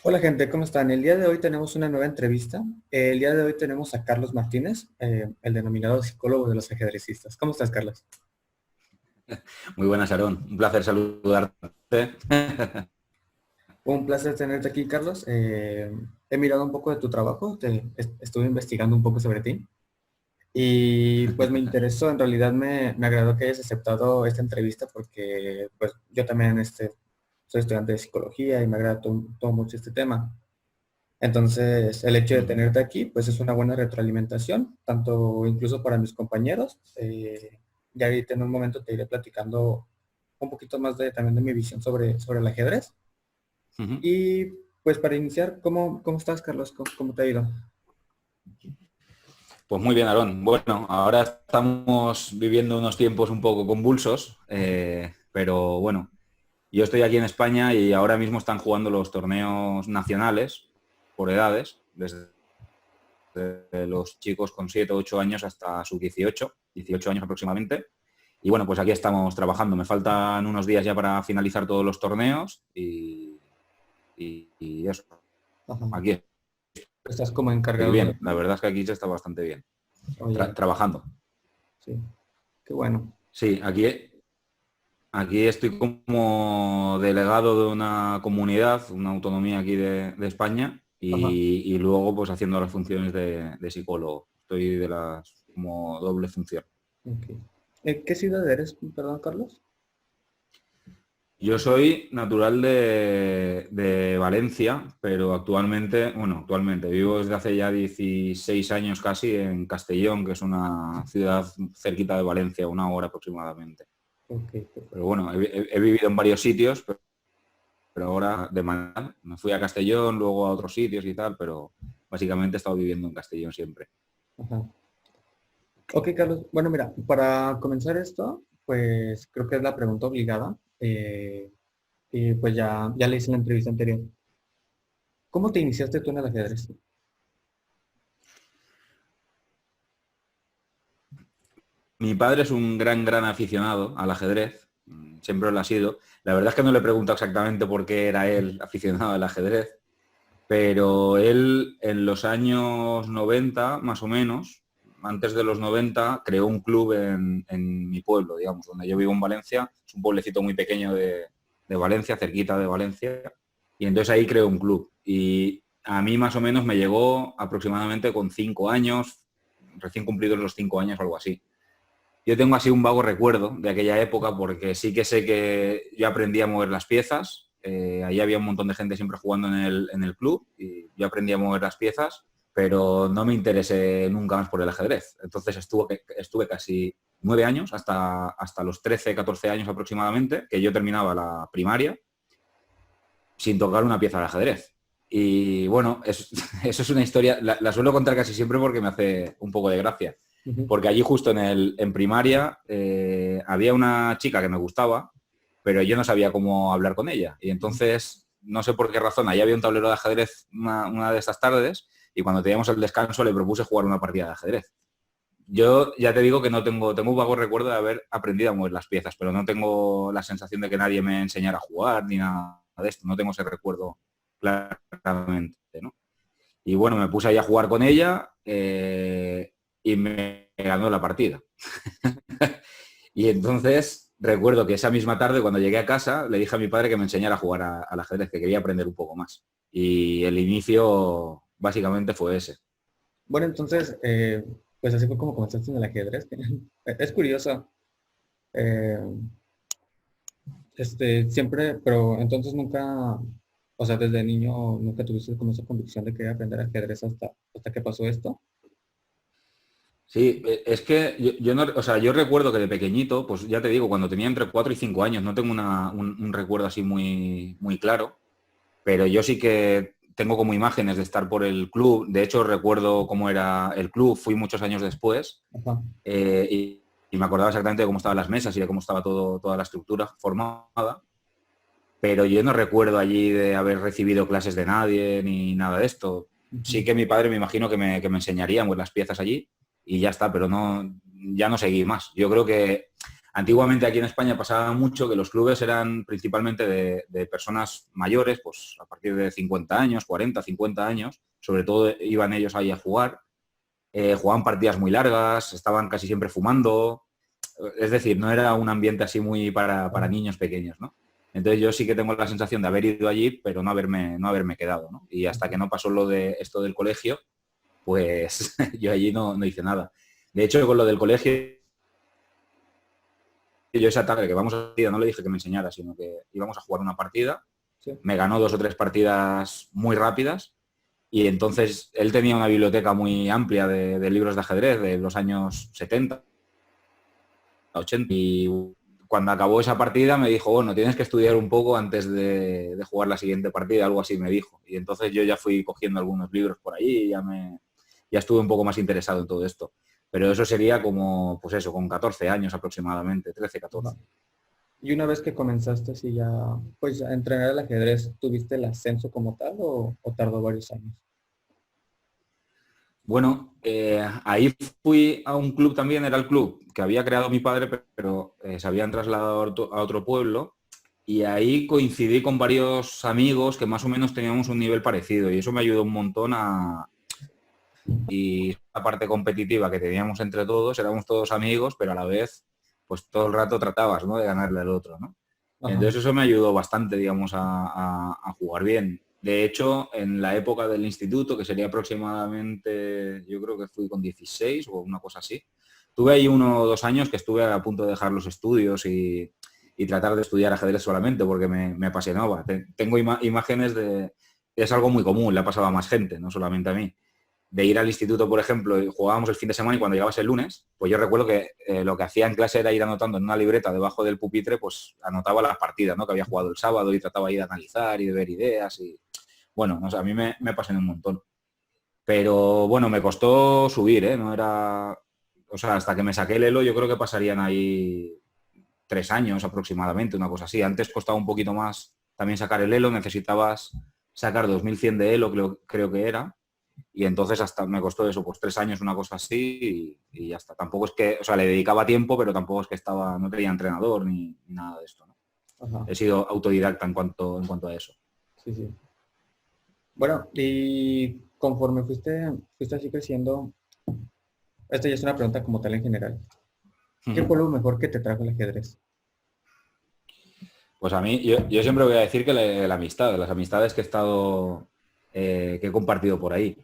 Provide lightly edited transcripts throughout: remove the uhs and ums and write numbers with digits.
Hola gente, ¿cómo están? El día de hoy tenemos una nueva entrevista. El día de hoy tenemos a Carlos Martínez, el denominado psicólogo de los ajedrecistas. ¿Cómo estás, Carlos? Muy buenas, Aarón. Un placer saludarte. Un placer tenerte aquí, Carlos. He mirado un poco de tu trabajo, estuve investigando un poco sobre ti y pues me interesó, en realidad me agradó que hayas aceptado esta entrevista porque pues yo también soy estudiante de psicología y me agrada todo mucho este tema. Entonces, el hecho de Ujú. tenerte aquí, pues es una buena retroalimentación, tanto incluso para mis compañeros. Ya ahorita en un momento te iré platicando un poquito más también de mi visión sobre el ajedrez. Ujú. Y pues para iniciar, ¿cómo estás, Carlos? ¿Cómo te ha ido? Pues muy bien, Aarón. Bueno, ahora estamos viviendo unos tiempos un poco convulsos, pero bueno, yo estoy aquí en España y ahora mismo están jugando los torneos nacionales por edades, desde los chicos con 7 o 8 años hasta sus 18 años aproximadamente. Y bueno, pues aquí estamos trabajando. Me faltan unos días ya para finalizar todos los torneos y eso. Ajá. Aquí Estás como estoy encargado de... bien. La verdad es que aquí se está bastante bien. Oye, Trabajando. sí, qué bueno. Sí, aquí estoy como delegado de una comunidad, una autonomía aquí de España Ajá. y luego pues haciendo las funciones de psicólogo. Estoy de las como doble función. Ok. ¿Qué ciudad eres, perdón, Carlos? Yo soy natural de Valencia, pero actualmente vivo desde hace ya 16 años casi en Castellón, que es una ciudad cerquita de Valencia, una hora aproximadamente. Ok, Pero perfecto. bueno, he vivido en varios sitios, pero ahora de manera me fui a Castellón, luego a otros sitios y tal, pero básicamente he estado viviendo en Castellón siempre. Ajá. Ok, Carlos. Bueno, mira, para comenzar esto, pues creo que es la pregunta obligada. Y pues ya le hice la entrevista anterior. ¿Cómo te iniciaste tú en el ajedrez? Mi padre es un gran aficionado al ajedrez, siempre lo ha sido. La verdad es que no le pregunto exactamente por qué era él aficionado al ajedrez, pero él en los años 90, más o menos, antes de los 90, creó un club en mi pueblo, digamos, donde yo vivo en Valencia. Es un pueblecito muy pequeño de Valencia, cerquita de Valencia, y entonces ahí creó un club. Y a mí más o menos me llegó aproximadamente con 5 años, recién cumplidos los 5 años o algo así. Yo tengo así un vago recuerdo de aquella época porque sí que sé que yo aprendí a mover las piezas. Ahí había un montón de gente siempre jugando en el club y yo aprendí a mover las piezas, pero no me interesé nunca más por el ajedrez. Entonces estuve casi 9 años, hasta los 13, 14 años aproximadamente, que yo terminaba la primaria sin tocar una pieza de ajedrez. Y bueno, eso es una historia, la suelo contar casi siempre porque me hace un poco de gracia. Ujú. Porque allí justo en primaria había una chica que me gustaba, pero yo no sabía cómo hablar con ella. Y entonces, no sé por qué razón, allí había un tablero de ajedrez una de estas tardes y cuando teníamos el descanso le propuse jugar una partida de ajedrez. Yo ya te digo que no tengo un vago recuerdo de haber aprendido a mover las piezas, pero no tengo la sensación de que nadie me enseñara a jugar ni nada de esto. No tengo ese recuerdo claramente, ¿no? Y bueno, me puse ahí a jugar con ella y me ganó la partida. Y entonces recuerdo que esa misma tarde, cuando llegué a casa, le dije a mi padre que me enseñara a jugar al ajedrez, que quería aprender un poco más. Y el inicio básicamente fue ese. Bueno, entonces, pues así fue como comenzaste en el ajedrez. Es curioso. eh, siempre, pero entonces nunca, o sea, desde niño nunca tuviste como esa convicción de querer aprender ajedrez hasta que pasó esto. Sí, es que yo no, o sea, yo recuerdo que de pequeñito, pues ya te digo, cuando tenía entre 4 y 5 años, no tengo un recuerdo así muy claro, pero yo sí que tengo como imágenes de estar por el club. De hecho, recuerdo cómo era el club, fui muchos años después, Ajá. y me acordaba exactamente de cómo estaban las mesas y de cómo estaba toda la estructura formada, pero yo no recuerdo allí de haber recibido clases de nadie ni nada de esto. Sí Ujú. que mi padre me imagino que me enseñaría pues, las piezas allí y ya está, pero no, ya no seguí más. Yo creo que Antiguamente aquí en España pasaba mucho que los clubes eran principalmente de personas mayores, pues a partir de 50 años, 40, 50 años, sobre todo iban ellos ahí a jugar, jugaban partidas muy largas, estaban casi siempre fumando, es decir, no era un ambiente así muy para niños pequeños, ¿no? Entonces yo sí que tengo la sensación de haber ido allí, pero no haberme quedado, ¿no? Y hasta que no pasó lo de esto del colegio, pues yo allí no hice nada. De hecho, con lo del colegio, yo esa tarde que vamos a partida, no le dije que me enseñara, sino que íbamos a jugar una partida, Sí. me ganó 2 o 3 partidas muy rápidas y entonces él tenía una biblioteca muy amplia de libros de ajedrez de los años 70, 80 y cuando acabó esa partida me dijo, bueno, tienes que estudiar un poco antes de jugar la siguiente partida, algo así me dijo. Y entonces yo ya fui cogiendo algunos libros por ahí y ya estuve un poco más interesado en todo esto. Pero eso sería como, pues eso, con 14 años aproximadamente, 13, 14. Y una vez que comenzaste así ya, pues a entrenar el ajedrez, ¿tuviste el ascenso como tal o tardó varios años? Bueno, ahí fui a un club también, era el club que había creado mi padre, pero se habían trasladado a otro pueblo y ahí coincidí con varios amigos que más o menos teníamos un nivel parecido y eso me ayudó un montón y la parte competitiva que teníamos entre todos, éramos todos amigos, pero a la vez, pues todo el rato tratabas, ¿no? De ganarle al otro, ¿no? Ajá. Entonces eso me ayudó bastante, digamos, a jugar bien. De hecho, en la época del instituto, que sería aproximadamente, yo creo que fui con 16 o una cosa así, tuve ahí 1 o 2 años que estuve a punto de dejar los estudios y tratar de estudiar ajedrez solamente porque me apasionaba. Tengo imágenes es algo muy común, le ha pasado a más gente, no solamente a mí de ir al instituto, por ejemplo, y jugábamos el fin de semana y cuando llegabas el lunes, pues yo recuerdo que lo que hacía en clase era ir anotando en una libreta debajo del pupitre, pues anotaba las partidas, ¿no? Que había jugado el sábado y trataba ahí de analizar y de ver ideas y bueno, no sé, a mí me apasionó un montón. Pero bueno, me costó subir, ¿eh? No era, o sea, hasta que me saqué el elo yo creo que pasarían ahí 3 años aproximadamente, una cosa así. Antes costaba un poquito más también sacar el elo, necesitabas sacar 2100 de elo, creo que era, y entonces hasta me costó eso, pues 3 años, una cosa así, y ya está. Tampoco es que, o sea, le dedicaba tiempo, pero tampoco es que no tenía entrenador ni nada de esto, ¿no? Ajá. He sido autodidacta en cuanto a eso. Sí, sí. Bueno, y conforme fuiste así creciendo, esta ya es una pregunta como tal en general. ¿Qué fue lo mejor que te trajo el ajedrez? Pues a mí, yo siempre voy a decir que la amistad, las amistades que he estado, que he compartido por ahí.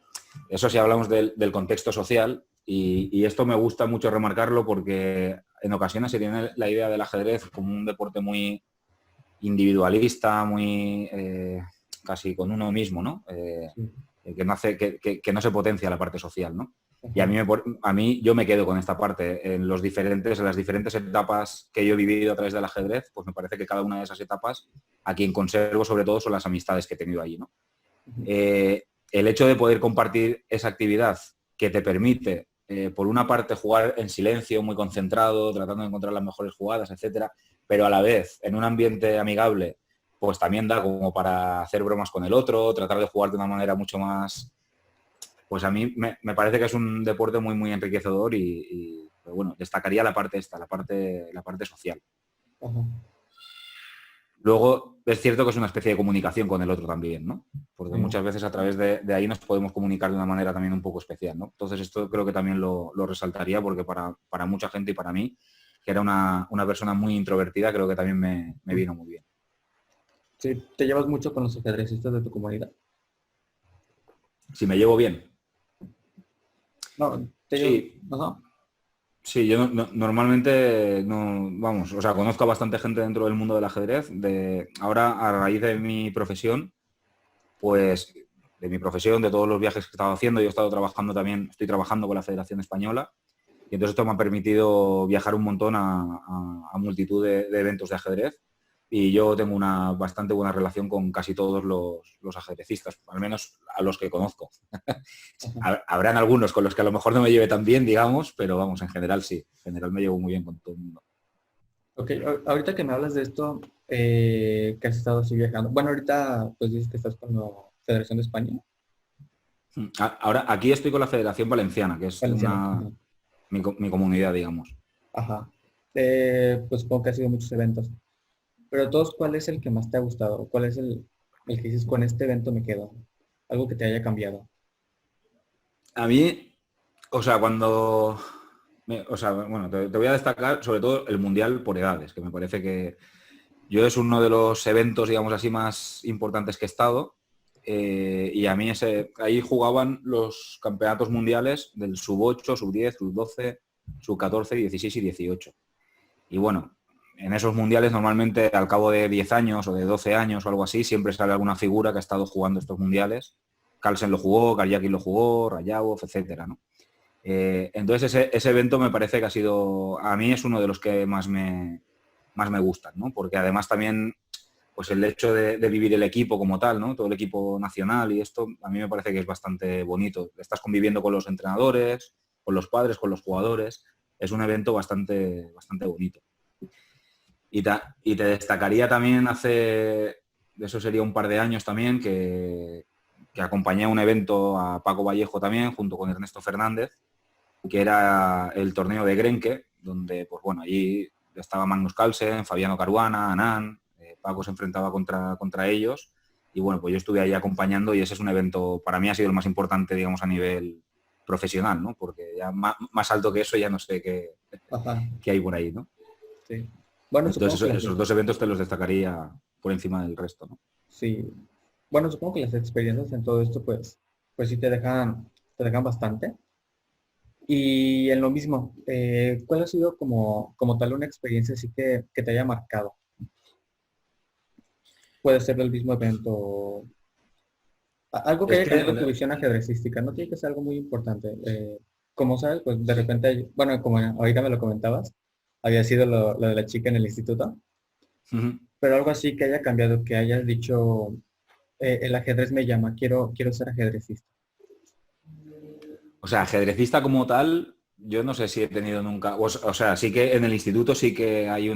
Eso si hablamos del contexto social, y esto me gusta mucho remarcarlo porque en ocasiones se tiene la idea del ajedrez como un deporte muy individualista, muy casi con uno mismo, ¿no? Sí. Que no hace, que no se potencia la parte social, ¿no? Y Ajá. a mí yo me quedo con esta parte. En las diferentes etapas que yo he vivido a través del ajedrez, pues me parece que cada una de esas etapas, a quien conservo sobre todo son las amistades que he tenido allí, ¿no? Ujú. El hecho de poder compartir esa actividad que te permite, por una parte, jugar en silencio, muy concentrado, tratando de encontrar las mejores jugadas, etcétera, pero a la vez, en un ambiente amigable, pues también da como para hacer bromas con el otro, tratar de jugar de una manera mucho más. Pues a mí me parece que es un deporte muy, muy enriquecedor pero bueno, destacaría la parte esta, la parte social. Ajá. Luego, es cierto que es una especie de comunicación con el otro también, ¿no? Porque Sí. muchas veces a través de ahí nos podemos comunicar de una manera también un poco especial, ¿no? Entonces esto creo que también lo resaltaría porque para mucha gente y para mí, que era una persona muy introvertida, creo que también me vino muy bien. Sí, ¿te llevas mucho con los ajedrecistas de tu comunidad? Si me llevo bien. No, te llevo. Sí, Ajá. sí, yo normalmente no, vamos, o sea, conozco a bastante gente dentro del mundo del ajedrez. Ahora, a raíz de mi profesión, pues de todos los viajes que he estado haciendo, yo he estado trabajando también, estoy trabajando con la Federación Española y entonces esto me ha permitido viajar un montón a multitud de eventos de ajedrez y yo tengo una bastante buena relación con casi todos los ajedrecistas, al menos a los que conozco. Ajá. Habrán algunos con los que a lo mejor no me lleve tan bien, digamos, pero vamos, en general sí, en general me llevo muy bien con todo el mundo. Ok, ahorita que me hablas de esto, que has estado así viajando. Bueno, ahorita pues dices que estás con la Federación de España, Ahora, aquí estoy con la Federación Valenciana, que es Valenciana. Ajá. mi comunidad, digamos. Ajá. Pues supongo que ha sido muchos eventos. Pero todos, ¿cuál es el que más te ha gustado? ¿Cuál es el que dices, con este evento me quedo? Algo que te haya cambiado. A mí, o sea, o sea, bueno, te voy a destacar sobre todo el Mundial por edades, que me parece que yo es uno de los eventos, digamos así, más importantes que he estado. Y a mí ahí jugaban los campeonatos mundiales del sub-8, sub-10, sub-12, sub-14, 16 y 18. Y bueno, en esos mundiales normalmente al cabo de 10 años o de 12 años o algo así, siempre sale alguna figura que ha estado jugando estos mundiales. Carlsen lo jugó, Karyaki lo jugó, Rayabov, etcétera, ¿no? Entonces ese evento me parece que ha sido, a mí es uno de los que más me gustan, ¿no? Porque además también, pues el hecho de vivir el equipo como tal, ¿no? Todo el equipo nacional y esto, a mí me parece que es bastante bonito. Estás conviviendo con los entrenadores, con los padres, con los jugadores. Es un evento bastante bonito. Y te destacaría también eso sería un par de años también, que acompañé a un evento a Paco Vallejo también, junto con Ernesto Fernández, que era el torneo de Grenke, donde, pues bueno, allí estaba Magnus Carlsen, Fabiano Caruana, Anán, Paco se enfrentaba contra ellos, y bueno, pues yo estuve ahí acompañando y ese es un evento, para mí ha sido el más importante, digamos, a nivel profesional, ¿no? Porque ya más alto que eso ya no sé Ajá, qué hay por ahí, ¿no? sí. Bueno, supongo Entonces que esos dos eventos te los destacaría por encima del resto, ¿no? sí. Bueno, supongo que las experiencias en todo esto, pues sí te dejan bastante. Y en lo mismo, ¿cuál ha sido como tal una experiencia así que te haya marcado? Puede ser del mismo evento, algo que Es haya que cambiado tu visión ajedrecística, no tiene que ser algo muy importante. Como sabes, pues de repente, bueno, como ahorita me lo comentabas, había sido lo de la chica en el instituto, pero algo así que haya cambiado, que hayas dicho, el ajedrez me llama, quiero ser ajedrecista. o sea, ajedrecista como tal, yo no sé si he tenido nunca, o sea, sí que en el instituto sí que hay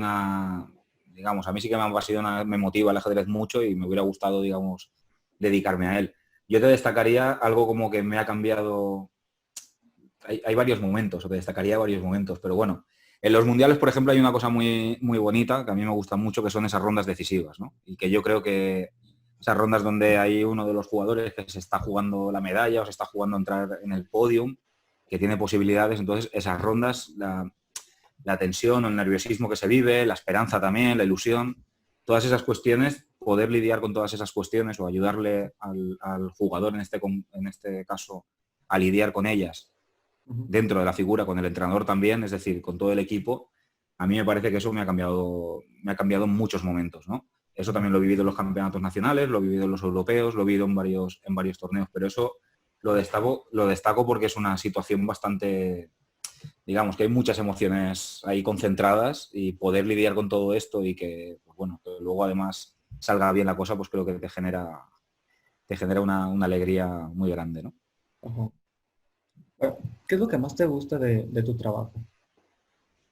digamos, a mí sí que me ha apasionado, me motiva el ajedrez mucho y me hubiera gustado, digamos, dedicarme a él. Yo te destacaría algo como que me ha cambiado, hay varios momentos, o te destacaría varios momentos, pero bueno, en los mundiales, por ejemplo, hay una cosa muy bonita que a mí me gusta mucho, que son esas rondas decisivas, ¿no? Y que yo creo que esas rondas donde hay uno de los jugadores que se está jugando la medalla o se está jugando a entrar en el podium, que tiene posibilidades, entonces esas rondas, la tensión o el nerviosismo que se vive, la esperanza también, la ilusión, todas esas cuestiones, poder lidiar con todas esas cuestiones o ayudarle al jugador en este caso a lidiar con ellas Ujú. dentro de la figura, con el entrenador también, es decir, con todo el equipo, a mí me parece que eso me ha cambiado en muchos momentos, ¿no? Eso también lo he vivido en los campeonatos nacionales, lo he vivido en los europeos, lo he vivido en varios torneos, pero eso lo destaco porque es una situación bastante, digamos, que hay muchas emociones ahí concentradas y poder lidiar con todo esto y que, pues bueno, que luego además salga bien la cosa, pues creo que te genera una alegría muy grande, ¿no? Ajá. Bueno, ¿qué es lo que más te gusta de tu trabajo?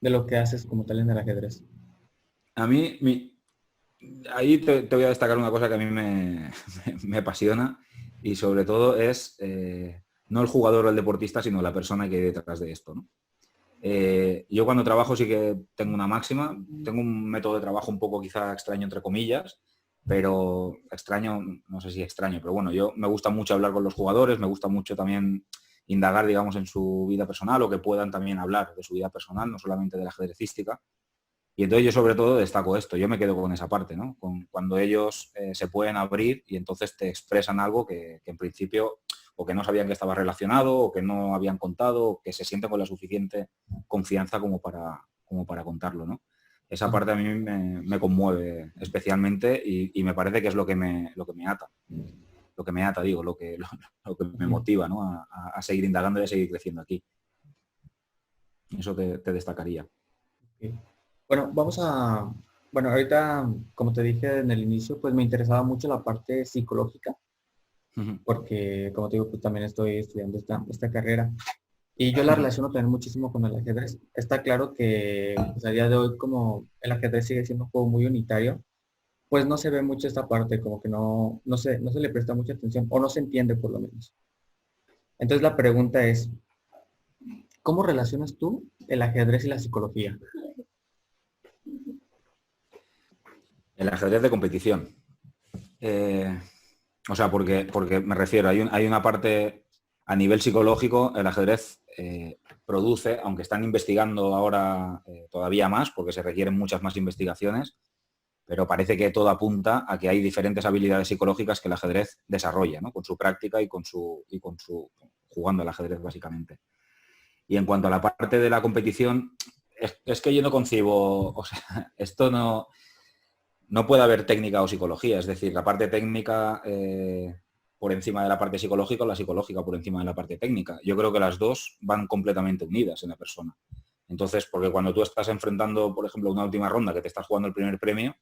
De lo que haces como tal en el ajedrez. A mí, ahí te voy a destacar una cosa que a mí me apasiona y sobre todo es no el jugador o el deportista, sino la persona que hay detrás de esto, ¿no? Yo cuando trabajo sí que tengo una máxima, tengo un método de trabajo un poco quizá extraño entre comillas, pero extraño, no sé si extraño, pero bueno, yo me gusta mucho hablar con los jugadores, me gusta mucho también indagar, digamos, en su vida personal o que puedan también hablar de su vida personal, no solamente de la ajedrecística. Y entonces yo sobre todo destaco esto, yo me quedo con esa parte, ¿no? Cuando ellos se pueden abrir y entonces te expresan algo que en principio o que no sabían que estaba relacionado o que no habían contado o que se sienten con la suficiente confianza como para contarlo, ¿no? Esa Ajá. parte a mí me conmueve especialmente y me parece que es lo que me ata. Lo que me ata, digo, lo que me Ujú. motiva, ¿no? A seguir indagando y a seguir creciendo aquí. Eso te destacaría. Ok. Bueno, bueno, ahorita, como te dije en el inicio, pues me interesaba mucho la parte psicológica, porque, como te digo, pues también estoy estudiando esta carrera. Y yo la relaciono también muchísimo con el ajedrez. Está claro que pues, a día de hoy, como el ajedrez sigue siendo un juego muy unitario, pues no se ve mucho esta parte, como que no se le presta mucha atención, o no se entiende por lo menos. Entonces la pregunta es, ¿cómo relacionas tú el ajedrez y la psicología? El ajedrez de competición. O sea, porque me refiero, hay una parte a nivel psicológico, el ajedrez produce, aunque están investigando ahora todavía más, porque se requieren muchas más investigaciones, pero parece que todo apunta a que hay diferentes habilidades psicológicas que el ajedrez desarrolla, ¿no? Con su práctica y con su jugando al ajedrez básicamente. Y en cuanto a la parte de la competición, es que yo no concibo, o sea, esto no puede haber técnica o psicología, es decir, la parte técnica por encima de la parte psicológica o la psicológica por encima de la parte técnica. Yo creo que las dos van completamente unidas en la persona. Entonces, porque cuando tú estás enfrentando, por ejemplo, una última ronda que te estás jugando el primer premio,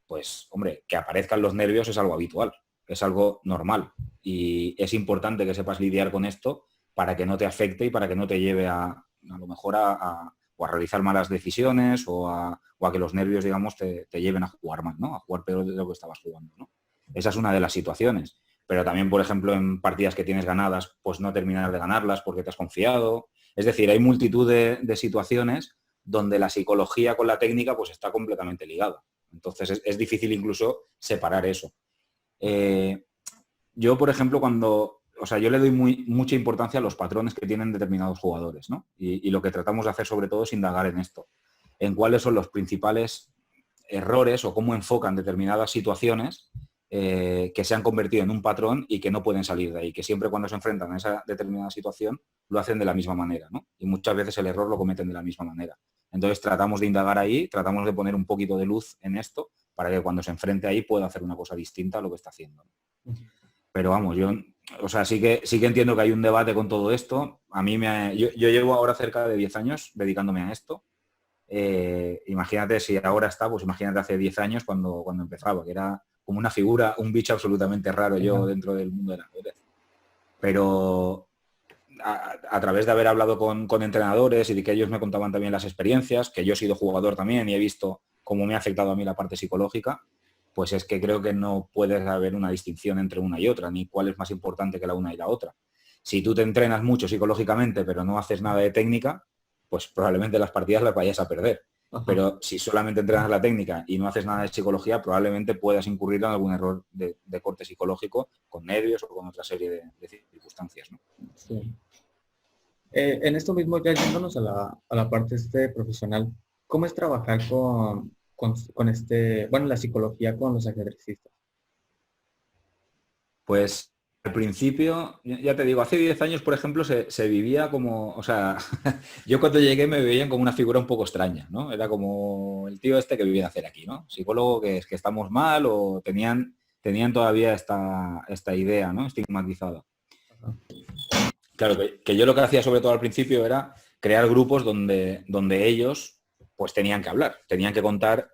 pues, hombre, que aparezcan los nervios es algo habitual, es algo normal. Y es importante que sepas lidiar con esto para que no te afecte y para que no te lleve a lo mejor o a realizar malas decisiones o a que los nervios, digamos, te lleven a jugar mal, ¿no? A jugar peor de lo que estabas jugando, ¿no? Esa es una de las situaciones. Pero también, por ejemplo, en partidas que tienes ganadas, pues no terminar de ganarlas porque te has confiado. Es decir, hay multitud de situaciones donde la psicología con la técnica pues está completamente ligada. Entonces es difícil incluso separar eso. Yo, por ejemplo, yo le doy mucha importancia a los patrones que tienen determinados jugadores, ¿no? Y lo que tratamos de hacer sobre todo es indagar en esto, en cuáles son los principales errores o cómo enfocan determinadas situaciones que se han convertido en un patrón y que no pueden salir de ahí, que siempre cuando se enfrentan a esa determinada situación lo hacen de la misma manera, ¿no? Y muchas veces el error lo cometen de la misma manera. Entonces tratamos de indagar ahí, tratamos de poner un poquito de luz en esto para que cuando se enfrente ahí pueda hacer una cosa distinta a lo que está haciendo. Pero vamos, sí que entiendo que hay un debate con todo esto. Yo llevo ahora cerca de 10 años dedicándome a esto. Imagínate si ahora está, pues imagínate hace 10 años cuando empezaba, que era como una figura, un bicho absolutamente raro yo dentro del mundo del ajedrez. Pero a través de haber hablado con entrenadores y de que ellos me contaban también las experiencias, que yo he sido jugador también y he visto cómo me ha afectado a mí la parte psicológica, pues es que creo que no puede haber una distinción entre una y otra, ni cuál es más importante que la una y la otra. Si tú te entrenas mucho psicológicamente, pero no haces nada de técnica, pues probablemente las partidas las vayas a perder. Ajá. Pero si solamente entrenas la técnica y no haces nada de psicología, probablemente puedas incurrir en algún error de corte psicológico, con nervios o con otra serie de circunstancias, ¿no? Sí. En esto mismo, ya yéndonos a la parte profesional, ¿cómo es trabajar con la psicología con los ajedrecistas? Pues al principio, ya te digo, hace 10 años, por ejemplo, se vivía como, o sea, yo cuando llegué me veían como una figura un poco extraña, ¿no? Era como el tío este que viene a hacer aquí, ¿no? Psicólogo que es que estamos mal o tenían todavía esta idea, ¿no? Estigmatizada. Ajá. Claro, que yo lo que hacía sobre todo al principio era crear grupos donde ellos pues tenían que hablar, tenían que contar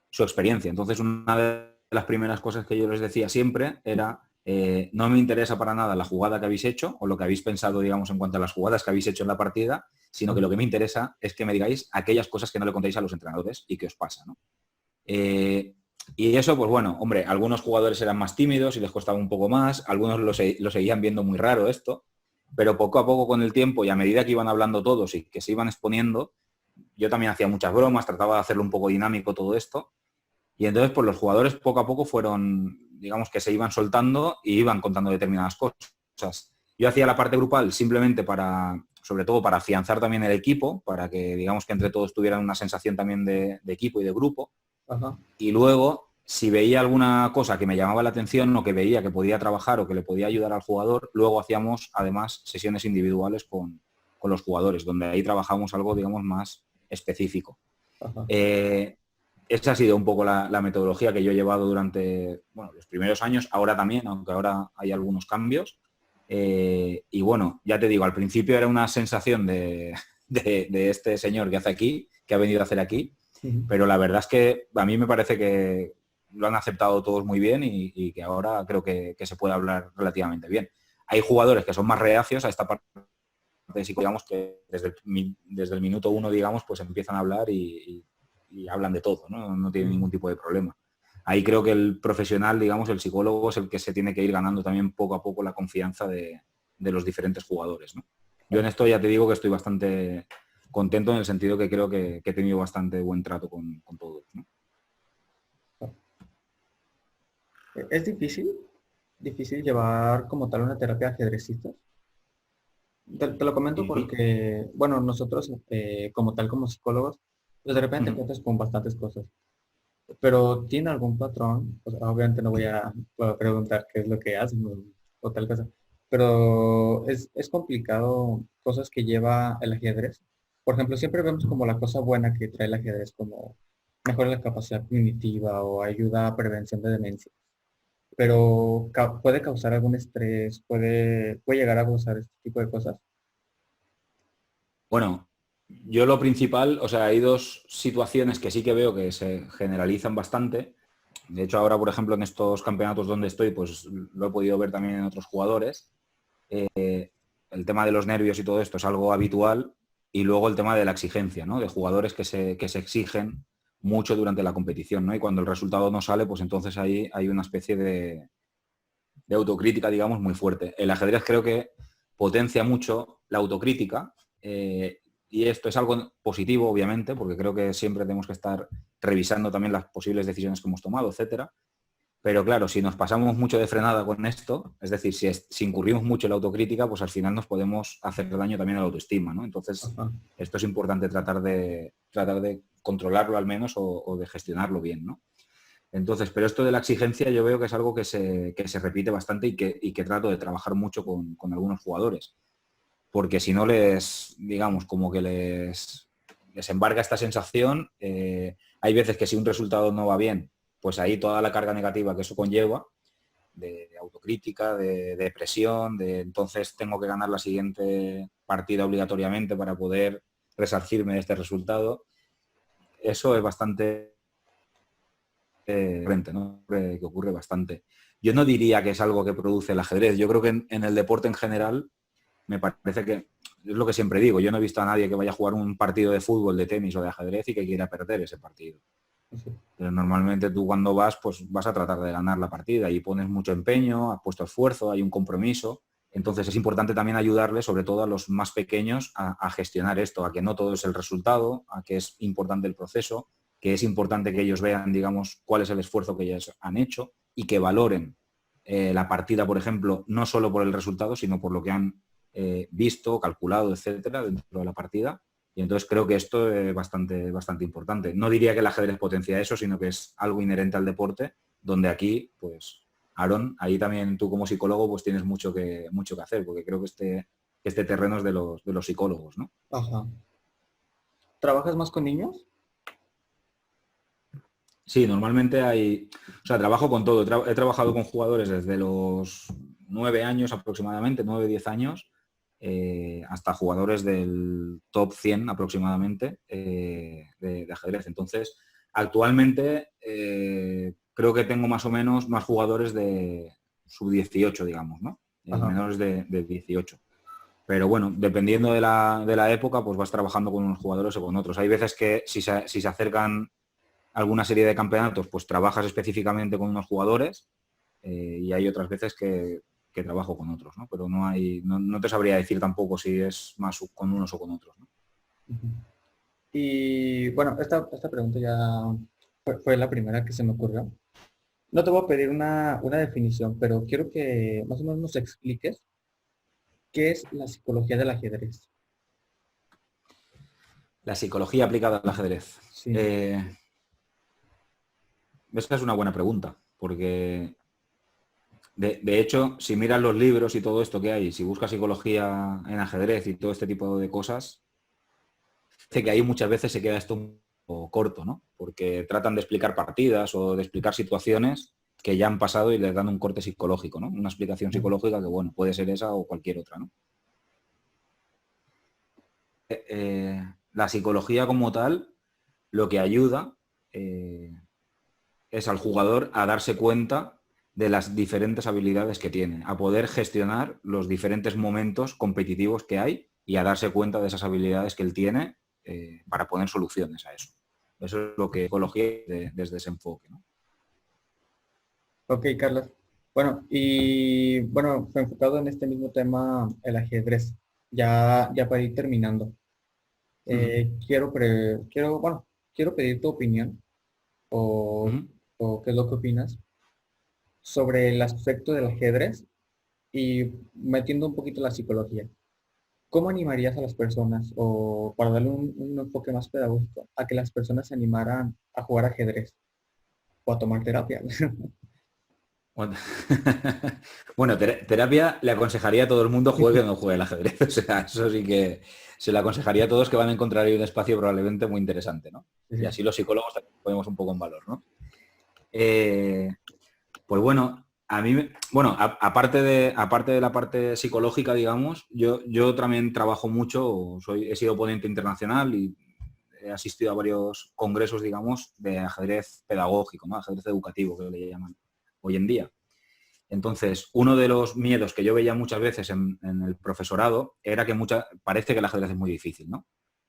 su experiencia. Entonces, una de las primeras cosas que yo les decía siempre era no me interesa para nada la jugada que habéis hecho o lo que habéis pensado, digamos, en cuanto a las jugadas que habéis hecho en la partida, sino que lo que me interesa es que me digáis aquellas cosas que no le contéis a los entrenadores y qué os pasa, ¿no? Y eso, pues bueno, hombre, algunos jugadores eran más tímidos y les costaba un poco más, algunos lo seguían viendo muy raro esto, pero poco a poco con el tiempo y a medida que iban hablando todos y que se iban exponiendo, yo también hacía muchas bromas, trataba de hacerlo un poco dinámico todo esto. Y entonces, pues los jugadores poco a poco fueron, digamos que se iban soltando y iban contando determinadas cosas. Yo hacía la parte grupal simplemente sobre todo para afianzar también el equipo, para que, digamos, que entre todos tuvieran una sensación también de equipo y de grupo. Ajá. Y luego, si veía alguna cosa que me llamaba la atención o que veía que podía trabajar o que le podía ayudar al jugador, luego hacíamos, además, sesiones individuales con los jugadores, donde ahí trabajamos algo, digamos, más específico. Esa ha sido un poco la metodología que yo he llevado durante los primeros años, ahora también, aunque ahora hay algunos cambios. Y bueno, ya te digo, al principio era una sensación de este señor que hace aquí, que ha venido a hacer aquí, pero la verdad es que a mí me parece que lo han aceptado todos muy bien y que ahora creo que se puede hablar relativamente bien. Hay jugadores que son más reacios a esta parte, digamos, que desde el minuto uno, digamos, pues empiezan a hablar y hablan de todo, ¿no? No tienen ningún tipo de problema. Ahí creo que el profesional, digamos, el psicólogo es el que se tiene que ir ganando también poco a poco la confianza de los diferentes jugadores, ¿no? Yo en esto ya te digo que estoy bastante contento en el sentido que creo que he tenido bastante buen trato con todos, ¿no? Es difícil llevar como tal una terapia de ajedrecista. Te lo comento Sí. porque, bueno, nosotros como tal, como psicólogos, pues de repente te Ujú. encuentras con bastantes cosas. Pero ¿tiene algún patrón? O sea, obviamente no voy a preguntar qué es lo que hacen o tal cosa. Pero es complicado cosas que lleva el ajedrez. Por ejemplo, siempre vemos como la cosa buena que trae el ajedrez, como mejora la capacidad cognitiva o ayuda a prevención de demencia. Pero puede causar algún estrés, puede llegar a causar este tipo de cosas. Bueno, yo lo principal, o sea, hay dos situaciones que sí que veo que se generalizan bastante. De hecho, ahora, por ejemplo, en estos campeonatos donde estoy, pues lo he podido ver también en otros jugadores. El tema de los nervios y todo esto es algo habitual. Y luego el tema de la exigencia, ¿no? De jugadores que se exigen mucho durante la competición, ¿no? Y cuando el resultado no sale, pues entonces ahí hay una especie de autocrítica, digamos, muy fuerte. El ajedrez creo que potencia mucho la autocrítica y esto es algo positivo, obviamente, porque creo que siempre tenemos que estar revisando también las posibles decisiones que hemos tomado, etcétera. Pero claro, si nos pasamos mucho de frenada con esto, es decir, si incurrimos mucho en la autocrítica, pues al final nos podemos hacer daño también a la autoestima, ¿no? Entonces, Ajá. esto es importante tratar de controlarlo al menos o de gestionarlo bien, ¿no? Entonces, pero esto de la exigencia yo veo que es algo que se repite bastante y que trato de trabajar mucho con algunos jugadores. Porque si no digamos, como que les embarga esta sensación, hay veces que si un resultado no va bien, pues ahí toda la carga negativa que eso conlleva, de autocrítica, de depresión, de entonces tengo que ganar la siguiente partida obligatoriamente para poder resarcirme de este resultado, eso es bastante frente, ¿no? Que ocurre bastante. Yo no diría que es algo que produce el ajedrez. Yo creo que en el deporte en general me parece que es lo que siempre digo. Yo no he visto a nadie que vaya a jugar un partido de fútbol, de tenis o de ajedrez y que quiera perder ese partido. Sí. Pero normalmente tú cuando vas, pues vas a tratar de ganar la partida y pones mucho empeño, has puesto esfuerzo, hay un compromiso. Entonces es importante también ayudarle, sobre todo a los más pequeños, a gestionar esto, a que no todo es el resultado, a que es importante el proceso, que es importante que ellos vean, digamos, cuál es el esfuerzo que ellos han hecho y que valoren la partida, por ejemplo, no solo por el resultado, sino por lo que han visto, calculado, etcétera, dentro de la partida. Y entonces creo que esto es bastante, bastante importante. No diría que el ajedrez potencia eso, sino que es algo inherente al deporte, donde aquí, pues, Aaron, ahí también tú como psicólogo, pues tienes mucho que hacer, porque creo que este terreno es de los psicólogos, ¿no? Ajá. ¿Trabajas más con niños? Sí, normalmente o sea, trabajo con todo. He trabajado con jugadores desde los 9 años aproximadamente, 9 10 años, hasta jugadores del top 100 aproximadamente de ajedrez. Entonces, actualmente creo que tengo más o menos más jugadores de sub-18, digamos, ¿no? Ajá. Menores de 18. Pero bueno, dependiendo de la época, pues vas trabajando con unos jugadores o con otros. Hay veces que si se acercan alguna serie de campeonatos, pues trabajas específicamente con unos jugadores y hay otras veces que trabajo con otros, ¿no? Pero no te sabría decir tampoco si es más con unos o con otros, ¿no? Ujú. Y bueno, esta pregunta ya fue la primera que se me ocurrió. No te voy a pedir una definición, pero quiero que más o menos nos expliques qué es la psicología del ajedrez. La psicología aplicada al ajedrez. Sí. Esa es una buena pregunta, porque de hecho, si miras los libros y todo esto que hay, si buscas psicología en ajedrez y todo este tipo de cosas, dice que ahí muchas veces se queda esto un poco corto, ¿no? Porque tratan de explicar partidas o de explicar situaciones que ya han pasado y les dan un corte psicológico, ¿no? Una explicación psicológica que, bueno, puede ser esa o cualquier otra, ¿no? La psicología como tal lo que ayuda es al jugador a darse cuenta de las diferentes habilidades que tiene, a poder gestionar los diferentes momentos competitivos que hay y a darse cuenta de esas habilidades que él tiene para poner soluciones a eso. Eso es lo que psicología desde ese enfoque, ¿no? Ok, Carlos. Bueno, y bueno, enfocado en este mismo tema, el ajedrez, ya para ir terminando, Uh -huh. quiero pedir tu opinión Uh o, -huh. o qué es lo que opinas sobre el aspecto del ajedrez y metiendo un poquito la psicología. ¿Cómo animarías a las personas, o para darle un enfoque más pedagógico, a que las personas se animaran a jugar ajedrez o a tomar terapia? Bueno, bueno, terapia le aconsejaría a todo el mundo juegue o no juegue el ajedrez. O sea, eso sí que se le aconsejaría a todos, que van a encontrar ahí un espacio probablemente muy interesante, ¿no? Y Sí, así los psicólogos también ponemos un poco en valor, ¿no? Eh, pues bueno, a mí, bueno, aparte de la parte psicológica, digamos, yo también trabajo mucho, he sido ponente internacional y he asistido a varios congresos, digamos, de ajedrez pedagógico, ¿no? Ajedrez educativo, que le llaman hoy en día. Entonces, uno de los miedos que yo veía muchas veces en el profesorado era que parece que el ajedrez es muy difícil, ¿no?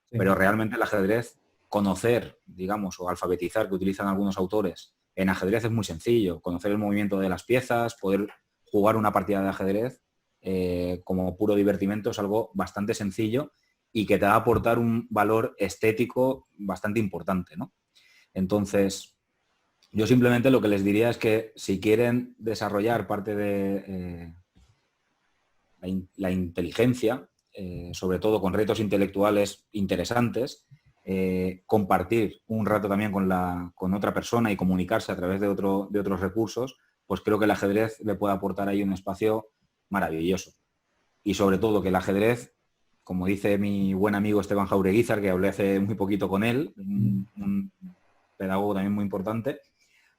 sí, Pero realmente el ajedrez, conocer, digamos, o alfabetizar, que utilizan algunos autores, en ajedrez es muy sencillo. Conocer el movimiento de las piezas, poder jugar una partida de ajedrez como puro divertimento es algo bastante sencillo y que te va a aportar un valor estético bastante importante, ¿no? Entonces, yo simplemente lo que les diría es que si quieren desarrollar parte de la inteligencia, sobre todo con retos intelectuales interesantes, compartir un rato también con otra persona y comunicarse a través de otros recursos, pues creo que el ajedrez le puede aportar ahí un espacio maravilloso. Y sobre todo que el ajedrez, como dice mi buen amigo Esteban Jaureguizar, que hablé hace muy poquito con él, un pedagogo también muy importante,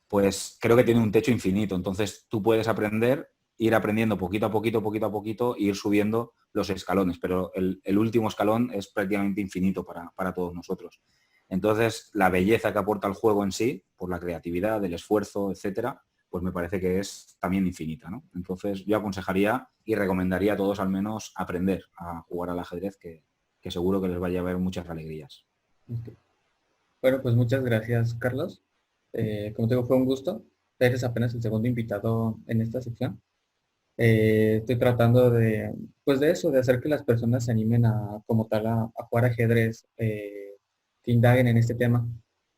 pues creo que tiene un techo infinito. Entonces tú puedes aprender, ir aprendiendo poquito a poquito, e ir subiendo los escalones, pero el último escalón es prácticamente infinito para todos nosotros. Entonces, la belleza que aporta el juego en sí, por la creatividad, el esfuerzo, etcétera, pues me parece que es también infinita, ¿no? Entonces, yo aconsejaría y recomendaría a todos al menos aprender a jugar al ajedrez, que seguro que les vaya a haber muchas alegrías. ok. Bueno, pues muchas gracias, Carlos. Como te digo, fue un gusto. Eres apenas el segundo invitado en esta sección. Estoy tratando de, pues de eso, de hacer que las personas se animen a, como tal, a jugar ajedrez, que indaguen en este tema.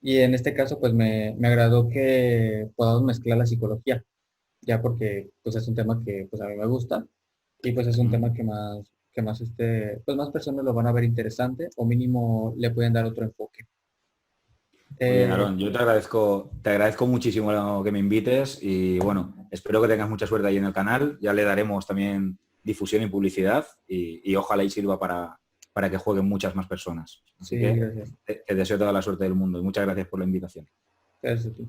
Y en este caso, pues me agradó que podamos mezclar la psicología, ya porque pues es un tema que pues a mí me gusta y pues es un Mm. tema pues más personas lo van a ver interesante o mínimo le pueden dar otro enfoque. Muy bien, Eh, Aarón, yo te agradezco muchísimo que me invites y bueno, espero que tengas mucha suerte ahí en el canal. Ya le daremos también difusión y publicidad y ojalá y sirva para que jueguen muchas más personas. Así sí, que gracias. te deseo toda la suerte del mundo y muchas gracias por la invitación. Gracias a ti.